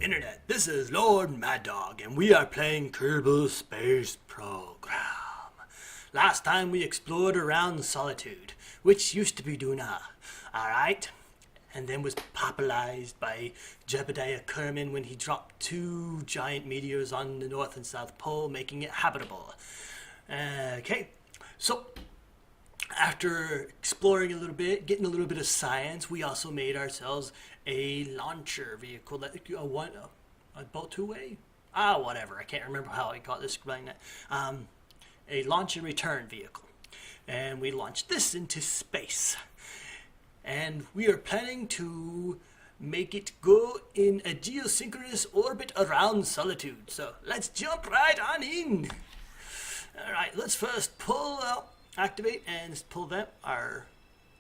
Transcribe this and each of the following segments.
Internet, this is LordMaddog, and we are playing Kerbal Space Program. Last time we explored around Solitude, which used to be Duna, alright? And then was popularized by Jebediah Kerman when he dropped 2 giant meteors on the North and South Pole, making it habitable. Okay, so after exploring a little bit, getting a little bit of science, we also made ourselves a launcher vehicle that a boat two-way, whatever. I can't remember how I got this explained. A launch and return vehicle, and we launched this into space. And we are planning to make it go in a geosynchronous orbit around Solitude. So let's jump right on in. All right, let's first pull out. Activate and pull that our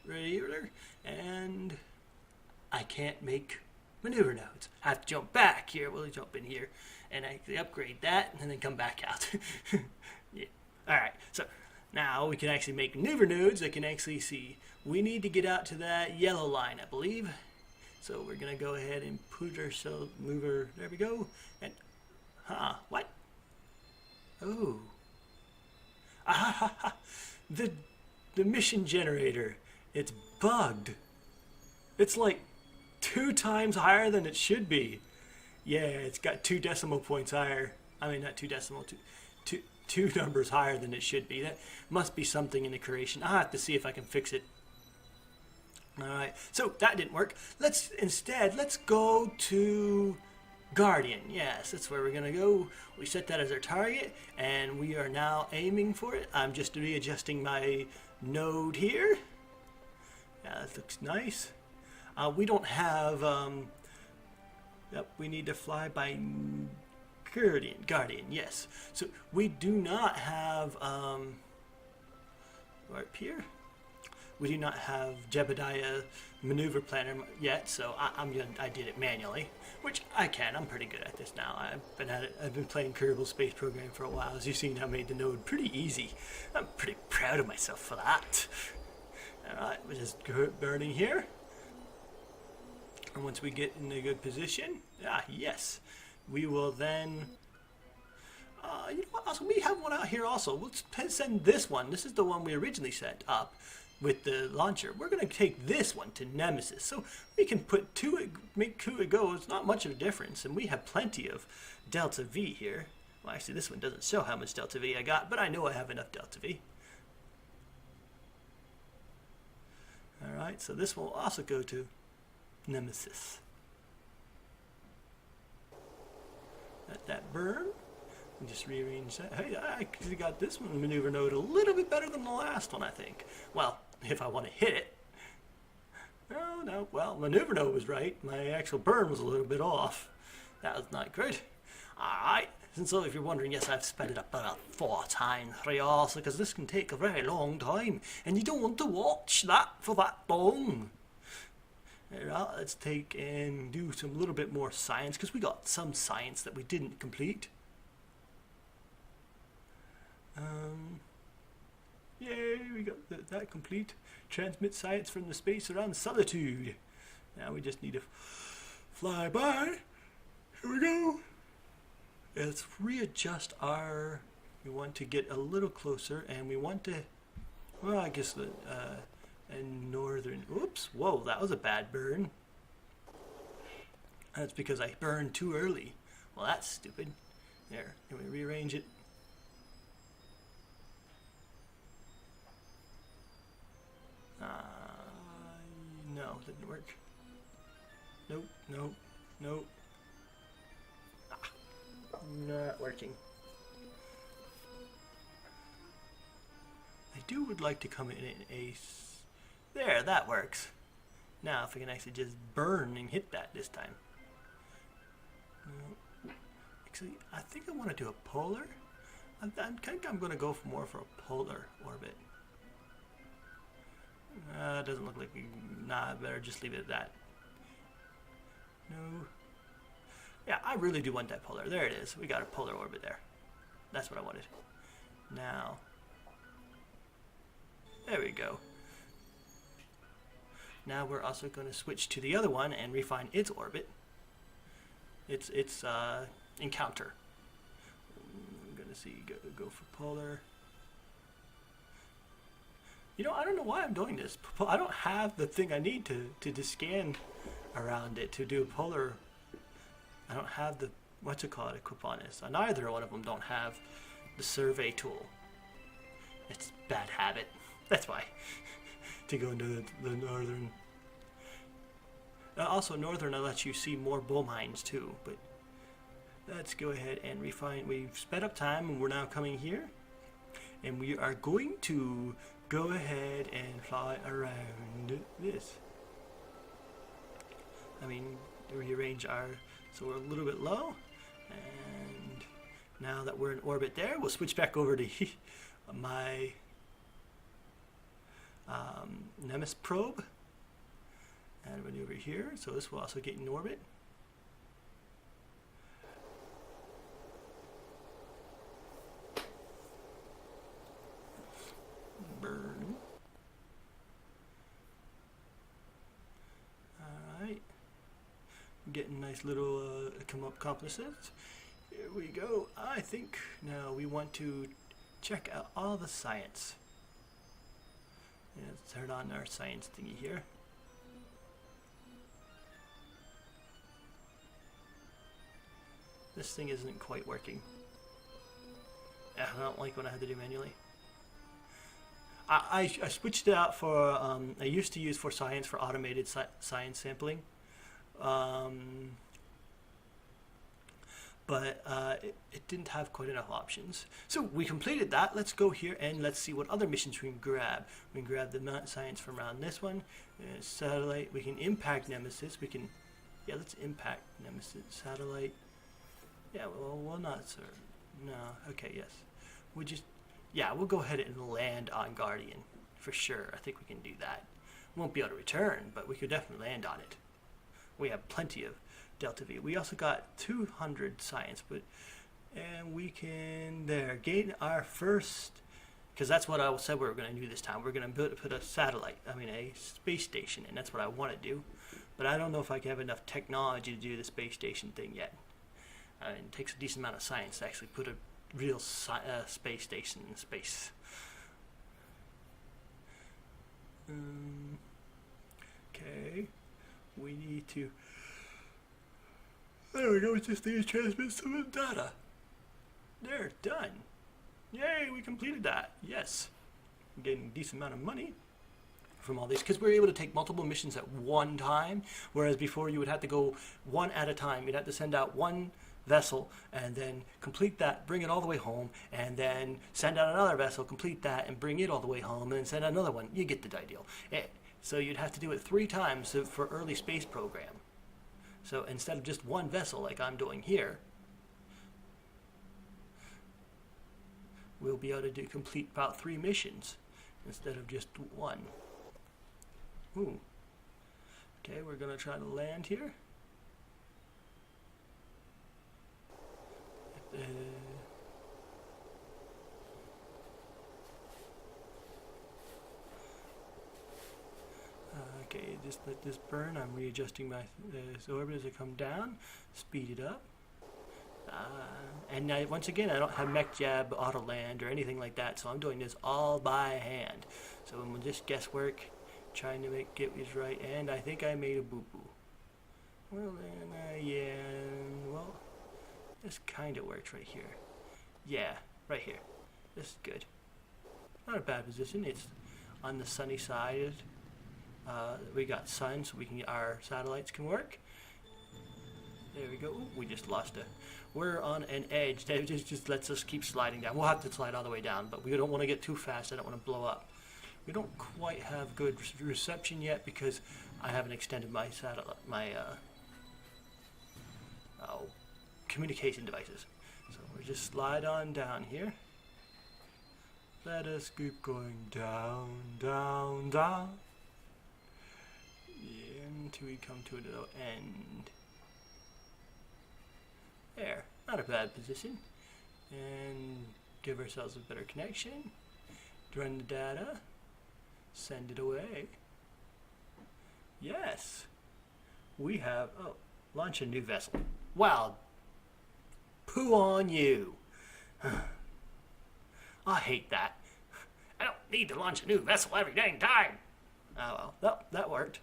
radiator, and I can't make maneuver nodes. I have to jump back here. We'll jump in here and actually upgrade that and then come back out. Yeah. Alright, so now we can actually make maneuver nodes. I can actually see we need to get out to that yellow line, I believe. So we're gonna go ahead and put ourselves mover. There we go. And what? Oh. The mission generator, it's bugged. It's like 2 times higher than it should be. Yeah, it's got 2 decimal points higher. I mean, not 2 decimal, two numbers higher than it should be. That must be something in the creation. I'll have to see if I can fix it. Alright, so that didn't work. Let's go to Guardian. Yes, that's where we're gonna go. We set that as our target, and we are now aiming for it. I'm just readjusting my node here. Yeah, that looks nice. We don't have we need to fly by Guardian, yes. So we do not have right here. We do not have Jebediah maneuver planner yet, so I did it manually, which I can. I'm pretty good at this now. I've been at it. I've been playing Kerbal Space Program for a while. As you've seen, I made the node pretty easy. I'm pretty proud of myself for that. All right, we're just burning here, and once we get in a good position, yes, we will then. You know what? Also, we have one out here. Also, let's send this one. This is the one we originally set up with the launcher. We're going to take this one to Nemesis, so we can make 2 go. It's not much of a difference, and we have plenty of delta V here. Well, actually, this one doesn't show how much delta V I got, but I know I have enough delta V. All right, so this will also go to Nemesis. Let that burn. And just rearrange that. Hey, I actually got this one maneuver node a little bit better than the last one, I think. Well, if I want to hit it. No, well, maneuver node was right. My actual burn was a little bit off. That was not good. Alright, and so if you're wondering, yes, I've sped it up about 4 times also, because this can take a very long time, and you don't want to watch that for that long. Alright, let's take and do some little bit more science, because we got some science that we didn't complete. Yay, we got that complete. Transmit science from the space around Solitude. Now we just need to fly by. Here we go. Let's readjust our. We want to get a little closer, and we want to. Well, I guess a northern. Oops! Whoa, that was a bad burn. That's because I burned too early. Well, that's stupid. There. Can we rearrange it? No, didn't work. Nope. Not working. I would like to come in a. There, that works. Now, if we can actually just burn and hit that this time. No. Actually, I think I want to do a polar. I think I'm going to go more for a polar orbit. It doesn't look like I better just leave it at that. No. Yeah, I really do want that polar. There it is. We got a polar orbit there. That's what I wanted. Now. There we go. Now we're also going to switch to the other one and refine its orbit. its encounter. I'm gonna see go for polar. You know, I don't know why I'm doing this. I don't have the thing I need to scan around it to do polar. I don't have the what's it called equip on this. Neither one of them don't have the survey tool. It's a bad habit. That's why. To go into the northern. Also, northern lets you see more bull mines too. But let's go ahead and refine. We've sped up time, and we're now coming here, and we are going to go ahead and fly around this. I mean, rearrange our. So we're a little bit low, and now that we're in orbit there, we'll switch back over to my Nemesis probe and maneuver here. So this will also get in orbit. Burn. Alright. Getting nice little come up accomplishments. Here we go. I think now we want to check out all the science. Yeah, let's turn on our science thingy here. This thing isn't quite working. I don't like what I had to do manually. I switched it out for, I used to use for science for automated science sampling. But it didn't have quite enough options. So we completed that. Let's go here and let's see what other missions we can grab. We can grab the science from around this one. Satellite. We can impact Nemesis. We can, yeah, let's impact Nemesis. Satellite. Yeah, well not, sir. No, okay, yes. We just, yeah, we'll go ahead and land on Guardian. For sure, I think we can do that. Won't be able to return, but we could definitely land on it. We have plenty of Delta V. We also got 200 science, and we can gain our first, because that's what I said we were going to do this time. We're going to put a satellite, a space station, and that's what I want to do. But I don't know if I can have enough technology to do the space station thing yet. It takes a decent amount of science to actually put a real space station in space. Okay, we need to. There we go. It's just to transmit some data. There, done. Yay, we completed that. Yes, I'm getting a decent amount of money from all these because we were able to take multiple missions at one time, whereas before you would have to go one at a time. You'd have to send out one vessel and then complete that, bring it all the way home, and then send out another vessel, complete that, and bring it all the way home, and then send out another one. You get the idea. So you'd have to do it 3 times for early space program. So instead of just one vessel like I'm doing here, we'll be able to complete about 3 missions instead of just one. Ooh. Okay, we're gonna try to land here. Okay, just let this burn. I'm readjusting my orbit as I come down. Speed it up. And once again, I don't have mech jab, auto land, or anything like that, so I'm doing this all by hand. So we'll just guesswork, trying to get it right, and I think I made a boo-boo. Well, then, yeah, well, this kind of works right here. Yeah, right here. This is good. Not a bad position. It's on the sunny side. We got sun, so our satellites can work. There we go. Ooh, we just lost it. We're on an edge that just lets us keep sliding down. We'll have to slide all the way down, but we don't want to get too fast. I don't want to blow up. We don't quite have good reception yet because I haven't extended my satellite, communication devices. So we just slide on down here. Let us keep going down, down, down, until we come to the end. There, not a bad position. And give ourselves a better connection. Run the data. Send it away. Yes. We have, launch a new vessel. Well, poo on you. I hate that. I don't need to launch a new vessel every dang time. Oh well, that worked.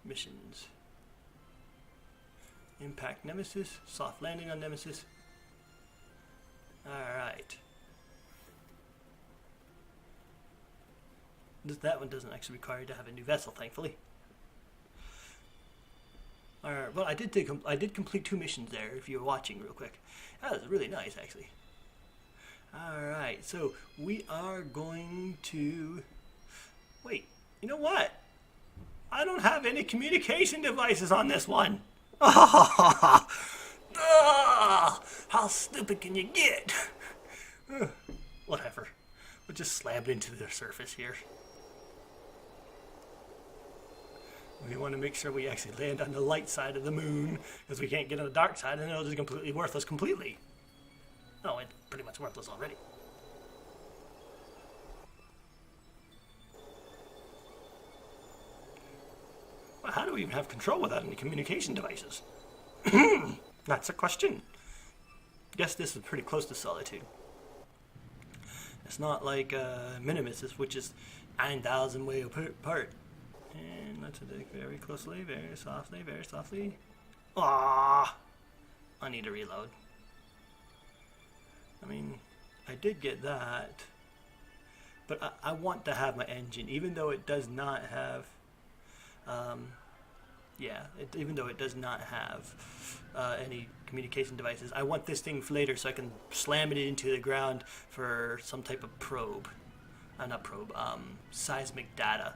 Missions. Impact Nemesis. Soft landing on Nemesis. Alright. That one doesn't actually require you to have a new vessel, thankfully. Alright, well, I did complete 2 missions there, if you were watching real quick. That was really nice, actually. Alright, so we are going to... Wait, you know what? I don't have any communication devices on this one. How stupid can you get? Whatever. We'll just slam it into the surface here. We want to make sure we actually land on the light side of the moon, because we can't get on the dark side and it'll just completely worthless completely. No, it's pretty much worthless already. Well, how do we even have control without any communication devices? That's a question. Guess this is pretty close to Solitude. It's not like Nemesis, which is 9,000 way apart. And let's take very closely, very softly, very softly. Ah, I need to reload. I mean, I did get that, but I want to have my engine, even though it does not have, even though it does not have any communication devices. I want this thing for later so I can slam it into the ground for some type of probe. Not probe, seismic data.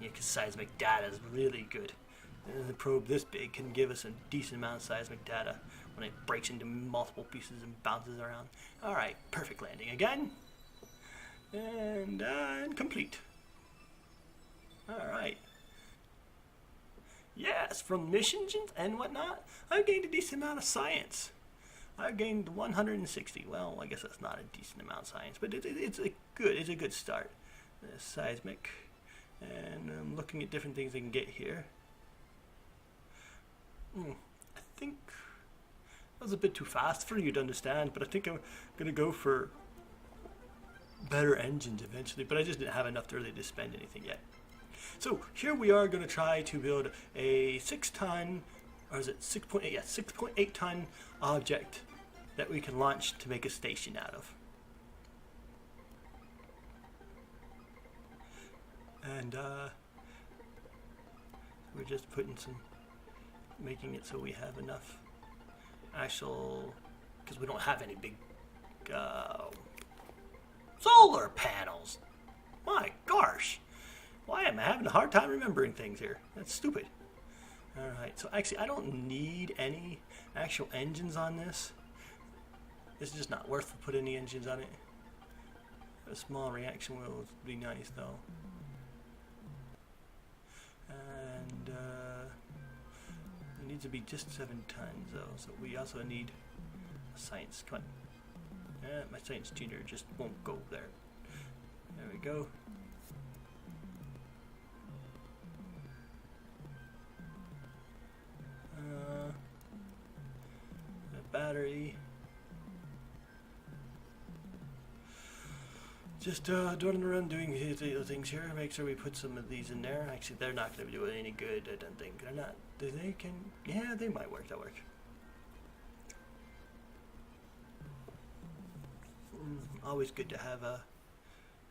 Yeah, because seismic data is really good. A probe this big can give us a decent amount of seismic data when it breaks into multiple pieces and bounces around. Alright, perfect landing again. And complete. Alright. Yes, from missions and whatnot, I've gained a decent amount of science. I've gained 160. Well, I guess that's not a decent amount of science, but it's a good start. Seismic. And I'm looking at different things I can get here. I think that was a bit too fast for you to understand, but I think I'm going to go for better engines eventually, but I just didn't have enough to really spend anything yet. So here we are going to try to build a 6-ton, or is it 6.8? Yeah, 6.8 ton object that we can launch to make a station out of. And we're just putting making it so we have enough actual, because we don't have any big solar panels. My gosh, why am I having a hard time remembering things here? That's stupid. Alright, so actually I don't need any actual engines on this. It's just not worth to put any engines on it. A small reaction wheel would be nice though. And it needs to be just 7 tons though, so we also need science. Come on. My science junior just won't go there. There we go. The battery. Just running around doing things here. Make sure we put some of these in there. Actually, they're not going to be doing any good, I don't think. They're not. They can. Yeah, they might work. That work. Always good to have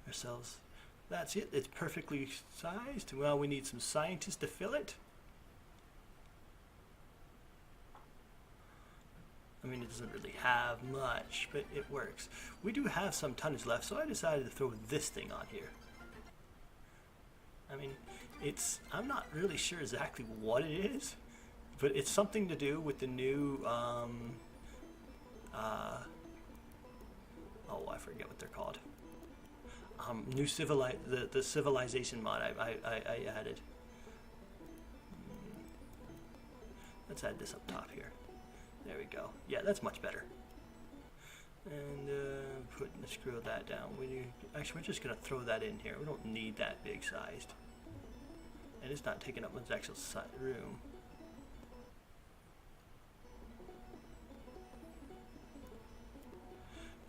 ourselves. That's it. It's perfectly sized. Well, we need some scientists to fill it. I mean, it doesn't really have much, but it works. We do have some tonnage left, so I decided to throw this thing on here. I mean, I'm not really sure exactly what it is, but it's something to do with the new, oh, I forget what they're called. New the civilization mod I added. Let's add this up top here. There we go. Yeah, that's much better. And screw that down. Actually, we're just gonna throw that in here. We don't need that big sized. And it's not taking up much actual room.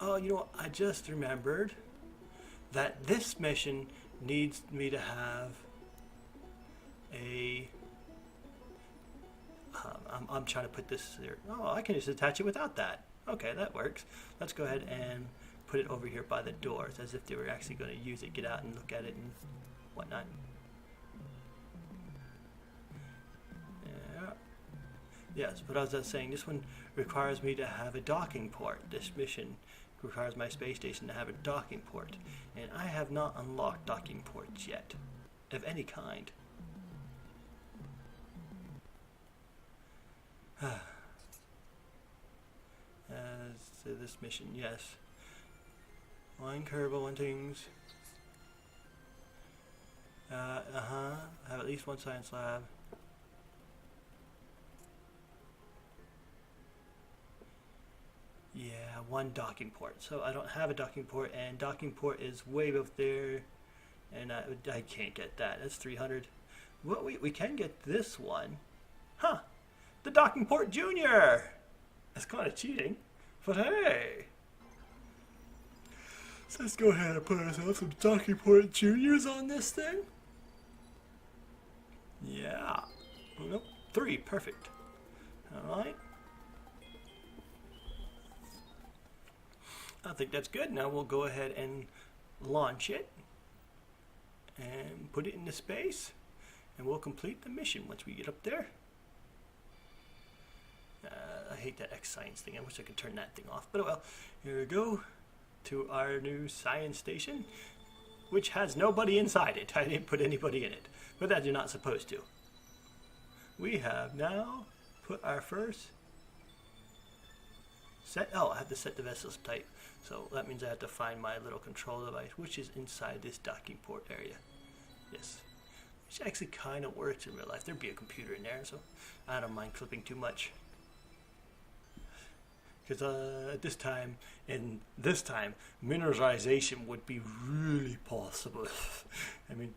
Oh, you know what? I just remembered that this mission needs me to have a... I'm trying to put this there. Oh, I can just attach it without that. Okay, that works. Let's go ahead and put it over here by the doors, as if they were actually going to use it, get out and look at it and whatnot. Yeah. Yes, but as I was saying, this one requires me to have a docking port. This mission requires my space station to have a docking port, and I have not unlocked docking ports yet, of any kind. As to this mission, yes. One Kerbal and things. Have at least one science lab. Yeah, one docking port. So I don't have a docking port, and docking port is way up there, and I can't get that. That's 300. Well, we can get this one. Huh. The Docking Port Junior! That's kind of cheating, but hey! So let's go ahead and put ourselves some Docking Port Juniors on this thing. Yeah. Nope, 3, perfect. Alright. I think that's good. Now we'll go ahead and launch it and put it into space, and we'll complete the mission once we get up there. I hate that X science thing. I wish I could turn that thing off. But well, here we go to our new science station, which has nobody inside it. I didn't put anybody in it, but that you're not supposed to. We have now put our first set. Oh, I have to set the vessel's type. So that means I have to find my little control device, which is inside this docking port area. Yes. Which actually kind of works in real life. There'd be a computer in there, so I don't mind clipping too much. Because at this time, mineralization would be really possible. I mean,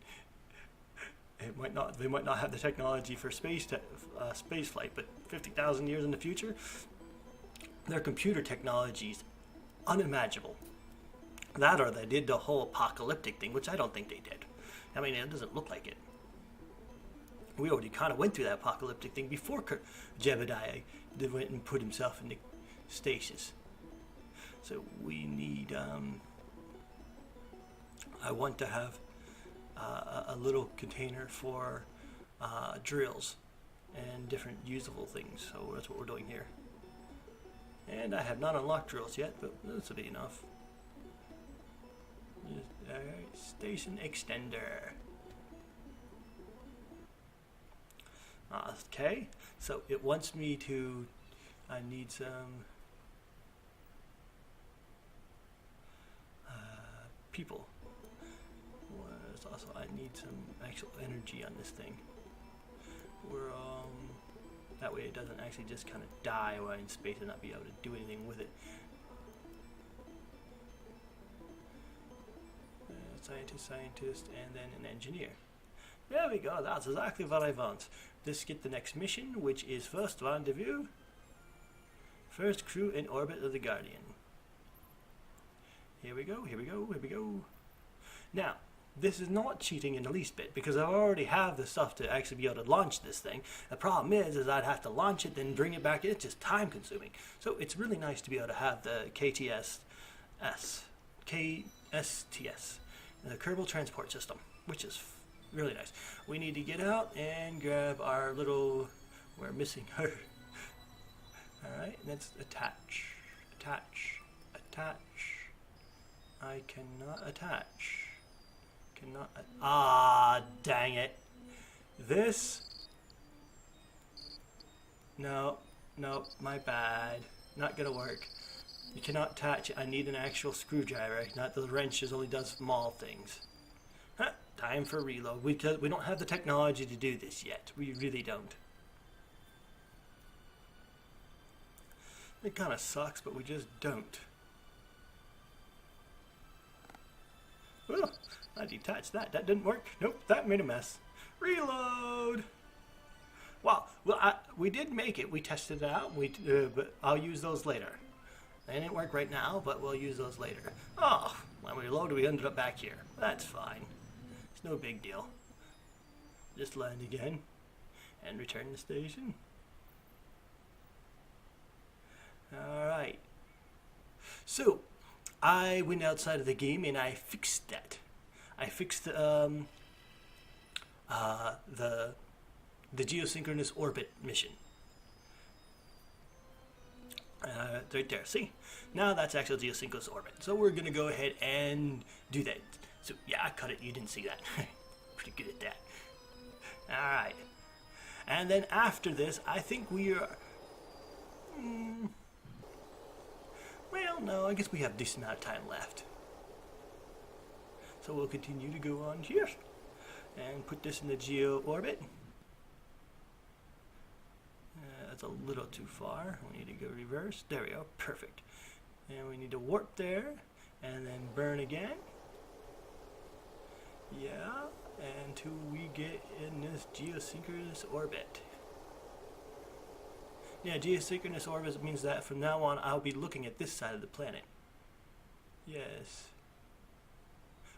it might not. They might not have the technology for space flight, but 50,000 years in the future, their computer technology is unimaginable. That, or they did the whole apocalyptic thing, which I don't think they did. I mean, it doesn't look like it. We already kind of went through that apocalyptic thing before Jebediah went and put himself in the stasis. So we need, I want to have a little container for drills and different usable things. So that's what we're doing here. And I have not unlocked drills yet, but this will be enough. Alright, station extender. Okay, so it wants me to, I need some people. Also, I need some actual energy on this thing. We're, that way it doesn't actually just kind of die while in space and not be able to do anything with it. Scientist, and then an engineer. There we go, that's exactly what I want. Let's get the next mission, which is first rendezvous. First crew in orbit of the Guardian. Here we go, here we go, here we go. Now, this is not cheating in the least bit, because I already have the stuff to actually be able to launch this thing. The problem is I'd have to launch it, then bring it back in. It's just time consuming. So it's really nice to be able to have the KSTS, the Kerbal Transport System, which is really nice. We need to get out and grab our little, we're missing her. Alright, let's attach. I cannot attach. Dang it. This, no, my bad. Not gonna work. You cannot attach it. I need an actual screwdriver, not the wrenches only does small things. Time for reload. We don't have the technology to do this yet. We really don't. It kind of sucks, but we just don't. Well, I detached that. That didn't work. Nope, that made a mess. Reload. Well, we did make it. We tested it out. But I'll use those later. They didn't work right now, but we'll use those later. Oh, when we loaded, we ended up back here. That's fine. It's no big deal. Just land again and return to station. Alright. So, I went outside of the game and I fixed that. I fixed the geosynchronous orbit mission. Right there, see? Now that's actual geosynchronous orbit. So we're going to go ahead and do that. So, yeah, I cut it. You didn't see that. Pretty good at that. Alright. And then after this, I think we are... well, no, I guess we have a decent amount of time left. So we'll continue to go on here. And put this in the geo orbit. That's a little too far. We need to go reverse. There we go. Perfect. And we need to warp there. And then burn again. Yeah. Until we get in this geosynchronous orbit. Yeah, geosynchronous orbit means that from now on I'll be looking at this side of the planet. Yes.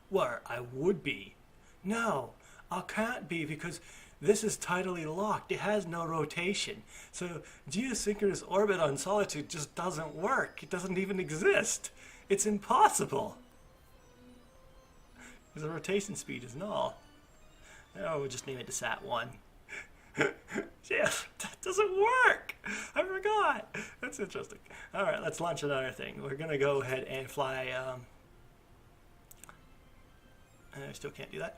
Well, I would be. No, I can't be because this is tidally locked. It has no rotation. So geosynchronous orbit on Solitude just doesn't work. It doesn't even exist. It's impossible. Because the rotation speed is null. Oh, we'll just name it to Sat-1. Yeah, that doesn't work. I forgot. That's interesting. Alright, let's launch another thing. We're going to go ahead and fly... I still can't do that.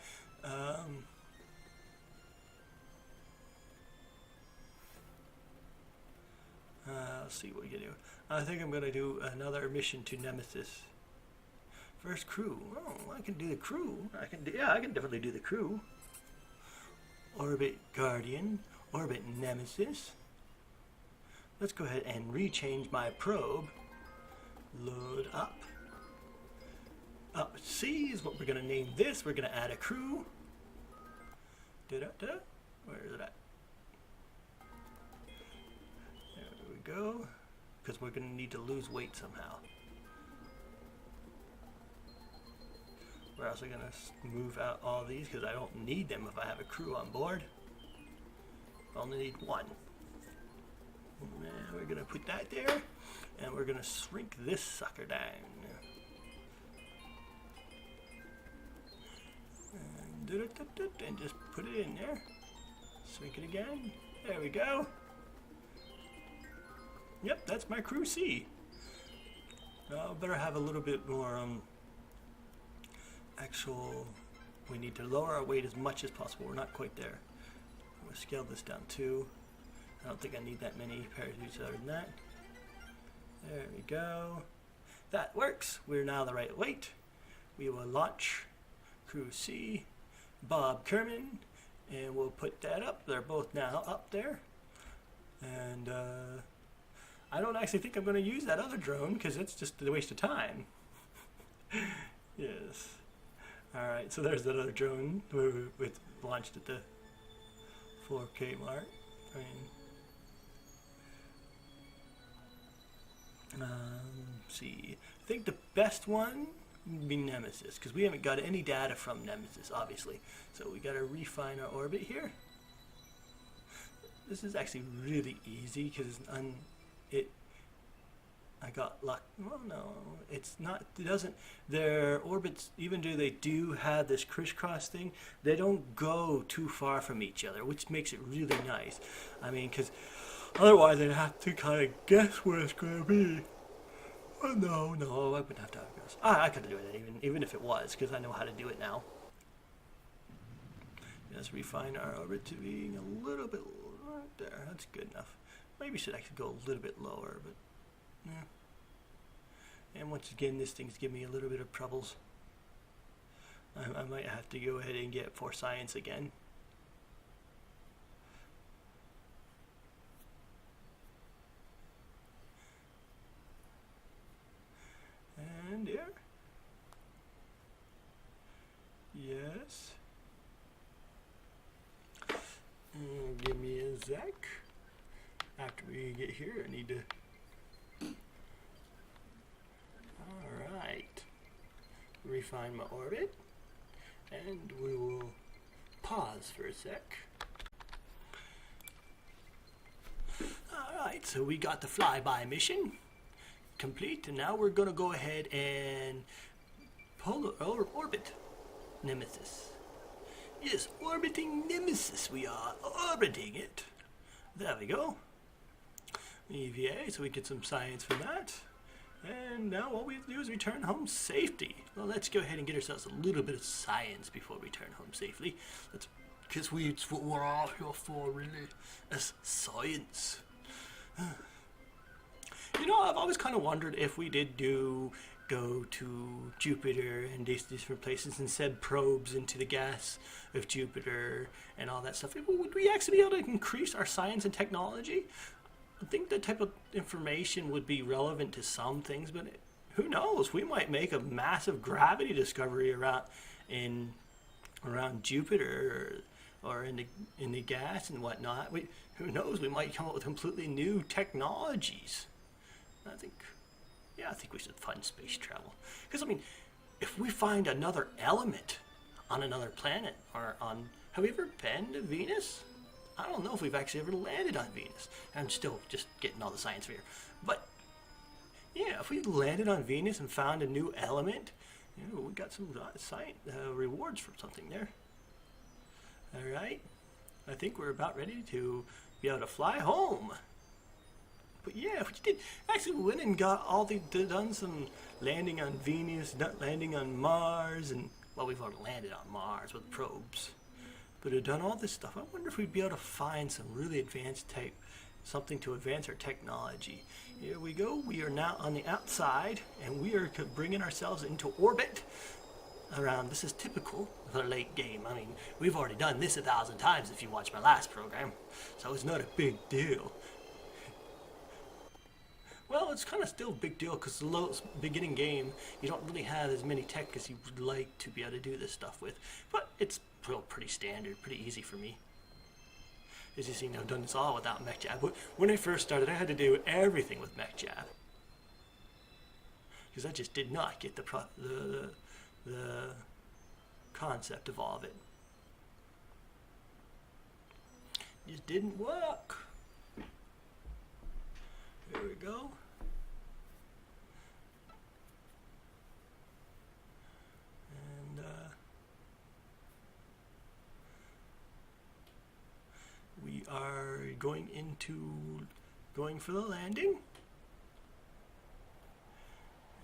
Let's see what we can do. I think I'm going to do another mission to Nemesis. First crew. Oh, I can do the crew. I can definitely do the crew. Orbit Guardian. Orbit Nemesis. Let's go ahead and rechange my probe. Load up. Up C is what we're going to name this. We're going to add a crew. Da-da-da. Where is it at? There we go. Because we're going to need to lose weight somehow. We're also going to move out all these because I don't need them if I have a crew on board. I only need one. And we're going to put that there. And we're going to shrink this sucker down. And just put it in there. Shrink it again. There we go. Yep, that's my crew C. Now, better have a little bit more actual. We need to lower our weight as much as possible. We're not quite there. I'm going to scale this down too. I don't think I need that many parachutes other than that. There we go. That works. We're now the right weight. We will launch crew C, Bob Kerman, and we'll put that up. They're both now up there. And I don't actually think I'm going to use that other drone because it's just a waste of time. Yes. Alright, so there's that other drone with launched at the 4K mark. See. I think the best one would be Nemesis because we haven't got any data from Nemesis, obviously. So we got to refine our orbit here. This is actually really easy because I got luck. Well, no, it's not. It doesn't. Their orbits, even though they do have this crisscross thing, they don't go too far from each other, which makes it really nice. I mean, because otherwise I'd have to kind of guess where it's going to be. Oh, no, I wouldn't have to guess. I could do it even if it was, because I know how to do it now. Let's refine our orbit to being a little bit right there. That's good enough. Maybe should actually go a little bit lower, but yeah. And once again, this thing's giving me a little bit of troubles. I might have to go ahead and get for science again. And there. Yes. sec. After we get here, I need to... Alright. Refine my orbit. And we will pause for a sec. Alright, so we got the flyby mission complete, and now we're going to go ahead and orbit Nemesis. Yes, orbiting Nemesis, we are orbiting it. There we go. EVA, so we get some science from that. And now all we have to do is return home safely. Well, let's go ahead and get ourselves a little bit of science before we return home safely. Because it's what we're all here for, really, as science. You know, I've always kind of wondered if we did go to Jupiter and these different places and send probes into the gas of Jupiter and all that stuff. Would we actually be able to increase our science and technology? I think that type of information would be relevant to some things, but who knows? We might make a massive gravity discovery around Jupiter or in the gas and whatnot. Who knows? We might come up with completely new technologies. I think we should fund space travel. Because, I mean, if we find another element on another planet, have we ever been to Venus? I don't know if we've actually ever landed on Venus. I'm still just getting all the science here. But, yeah, if we landed on Venus and found a new element, we got some science rewards for something there. Alright, I think we're about ready to be able to fly home. But yeah, we did actually went and got done some landing on Venus, landing on Mars, and well, we've already landed on Mars with probes. But we've done all this stuff. I wonder if we'd be able to find some really advanced something to advance our technology. Here we go. We are now on the outside, and we are bringing ourselves into orbit around. This is typical of a late game. I mean, we've already done this 1,000 times if you watch my last program, so it's not a big deal. Well, it's kind of still a big deal because the beginning game, you don't really have as many tech as you would like to be able to do this stuff with. But it's pretty standard, pretty easy for me. As you see, I've done this all without mech jab. But when I first started, I had to do everything with mech jab. Because I just did not get the concept of all of it. It just didn't work. There we go. And we are going for the landing.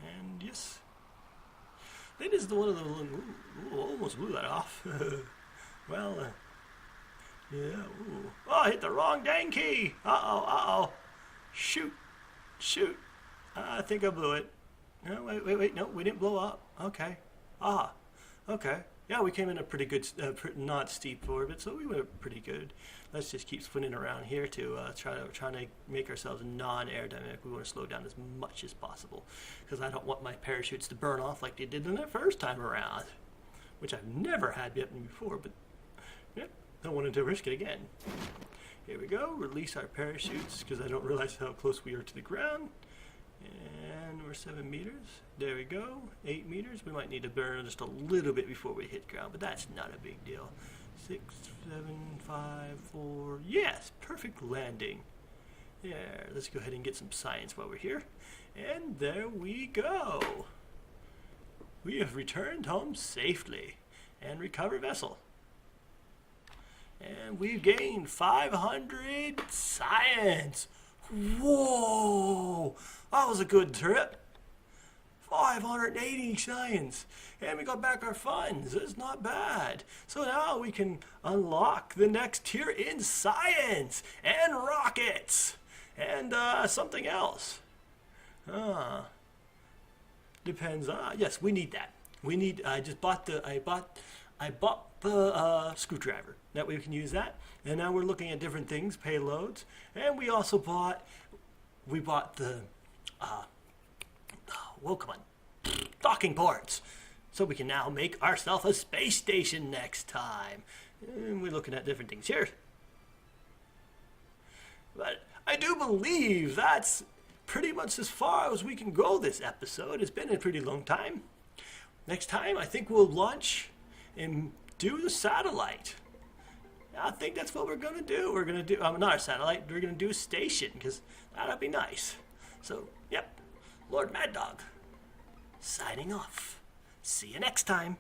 And yes, that is one of the almost blew that off. Well, yeah. Ooh. Oh, I hit the wrong dang key. Uh-oh. Shoot. I think I blew it. No, wait. No, we didn't blow up. Okay. Okay. Yeah, we came in a pretty good, not steep orbit, so we went pretty good. Let's just keep spinning around here to trying to make ourselves non-aerodynamic. We want to slow down as much as possible because I don't want my parachutes to burn off like they did in that first time around, which I've never had before, but yeah, don't want to risk it again. Here we go, release our parachutes because I don't realize how close we are to the ground. And we're 7 meters. There we go, 8 meters. We might need to burn just a little bit before we hit ground, but that's not a big deal. 6, 7, 5, 4, yes, perfect landing. Yeah, let's go ahead and get some science while we're here. And there we go. We have returned home safely and recovered vessel. And we've gained 500 science. Whoa! That was a good trip. 580 science. And we got back our funds. That's not bad. So now we can unlock the next tier in science and rockets. And something else. Depends on... Yes, we need that. We need... I bought the screwdriver. That way we can use that. And now we're looking at different things, payloads. And we also bought the, docking ports. So we can now make ourselves a space station next time. And we're looking at different things here. believe that's pretty much as far as we can go this episode. It's been a pretty long time. Next time, I think we'll launch and do the satellite. I think that's what we're going to do. We're going to do, not a satellite, we're going to do a station, because that'd be nice. So, yep, LordMaddog, signing off. See you next time.